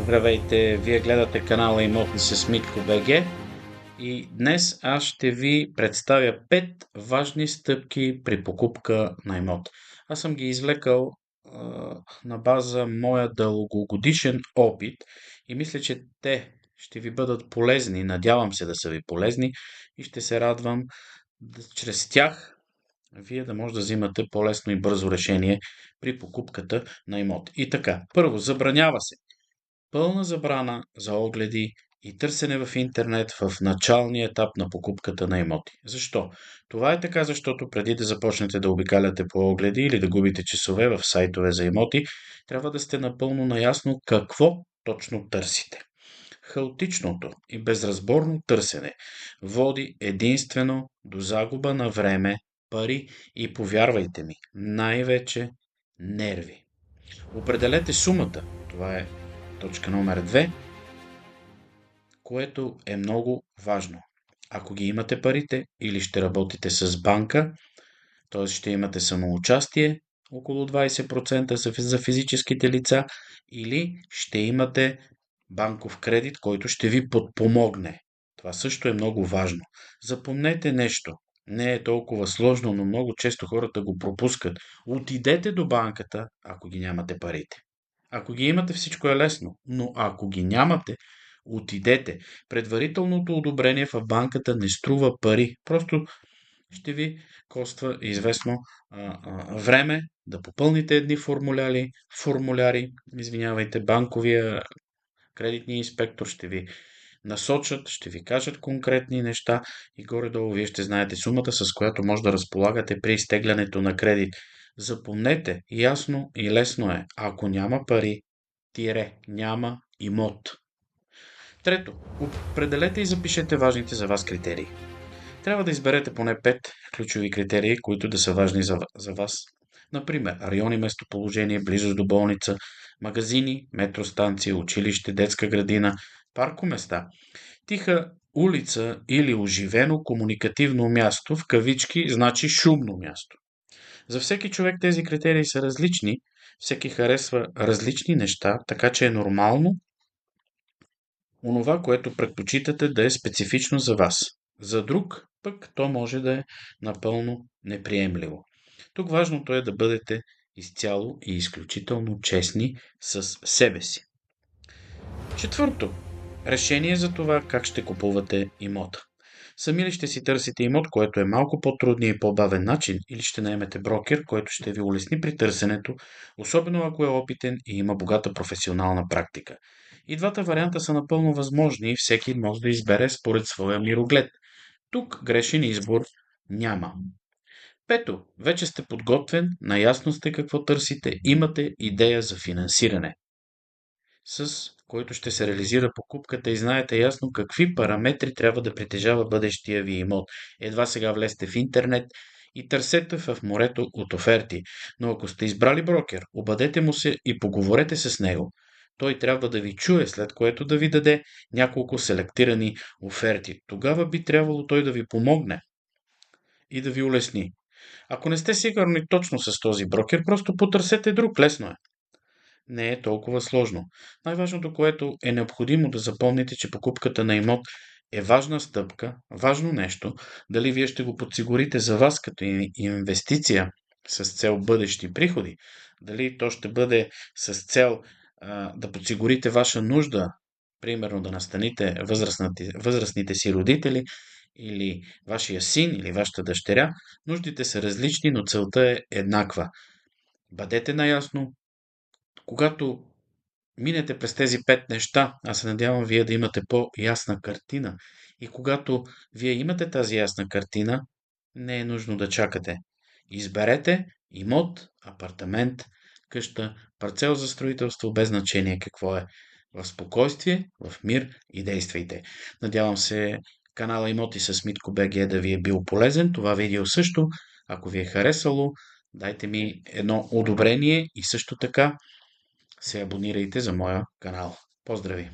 Здравейте, вие гледате канала Имоти с Митко БГ и днес аз ще ви представя 5 важни стъпки при покупка на имот. Аз съм ги извлекал на база моя дългогодишен опит и мисля, че те ще ви бъдат полезни, надявам се да са ви полезни и ще се радвам чрез тях вие да може да взимате по-лесно и бързо решение при покупката на имот. И така, първо, забранява се пълна забрана за огледи и търсене в интернет в началния етап на покупката на имоти. Защо? Това е така, защото преди да започнете да обикаляте по огледи или да губите часове в сайтове за имоти, трябва да сте напълно наясно какво точно търсите. Хаотичното и безразборно търсене води единствено до загуба на време, пари и, повярвайте ми, най-вече нерви. Определете сумата. Това е точка номер 2, което е много важно. Ако ги имате парите или ще работите с банка, т.е. ще имате самоучастие около 20% за физическите лица, или ще имате банков кредит, който ще ви подпомогне. Това също е много важно. Запомнете нещо. Не е толкова сложно, но много често хората го пропускат. Отидете до банката, ако ги нямате парите. Ако ги имате, всичко е лесно, но ако ги нямате, отидете. Предварителното одобрение в банката не струва пари. Просто ще ви коства известно време да попълните едни формуляри, извинявайте, банковия кредитния инспектор ще ви насочат, ще ви кажат конкретни неща и горе-долу вие ще знаете сумата, с която може да разполагате при изтеглянето на кредит. Запомнете, ясно и лесно е, ако няма пари, няма имот. Трето, определете и запишете важните за вас критерии. Трябва да изберете поне 5 ключови критерии, които да са важни за вас. Например, район и местоположение, близост до болница, магазини, метростанция, училище, детска градина, паркоместа, тиха улица или оживено комуникативно място, в кавички, значи шумно място. За всеки човек тези критерии са различни, всеки харесва различни неща, така че е нормално онова, което предпочитате да е специфично за вас. За друг пък то може да е напълно неприемливо. Тук важното е да бъдете изцяло и изключително честни с себе си. Четвърто. Решение за това как ще купувате имота. Сами ли ще си търсите имот, което е малко по-трудния и по-бавен начин, или ще наемете брокер, който ще ви улесни при търсенето, особено ако е опитен и има богата професионална практика. И двата варианта са напълно възможни и всеки може да избере според своя мироглед. Тук грешен избор няма. Пето, вече сте подготвен, наясно сте какво търсите, имате идея за финансиране, с който ще се реализира покупката и знаете ясно какви параметри трябва да притежава бъдещия ви имот. Едва сега влезте в интернет и търсете в морето от оферти. Но ако сте избрали брокер, обадете му се и поговорете с него. Той трябва да ви чуе, след което да ви даде няколко селектирани оферти. Тогава би трябвало той да ви помогне и да ви улесни. Ако не сте сигурни точно с този брокер, просто потърсете друг, лесно е. Не е толкова сложно. Най-важното, което е необходимо да запомните, че покупката на имот е важна стъпка, важно нещо. Дали вие ще го подсигурите за вас като инвестиция с цел бъдещи приходи, дали то ще бъде с цел да подсигурите ваша нужда, примерно да настаните възрастните си родители или вашия син или вашата дъщеря, нуждите са различни, но целта е еднаква. Бъдете наясно, когато минете през тези 5 неща, аз се надявам вие да имате по-ясна картина. И когато вие имате тази ясна картина, не е нужно да чакате. Изберете имот, апартамент, къща, парцел за строителство, без значение какво е. В спокойствие, в мир и действайте. Надявам се канала Имоти с Митко БГ да ви е бил полезен. Това видео също, ако ви е харесало, дайте ми едно одобрение и също така се абонирайте за моя канал. Поздрави!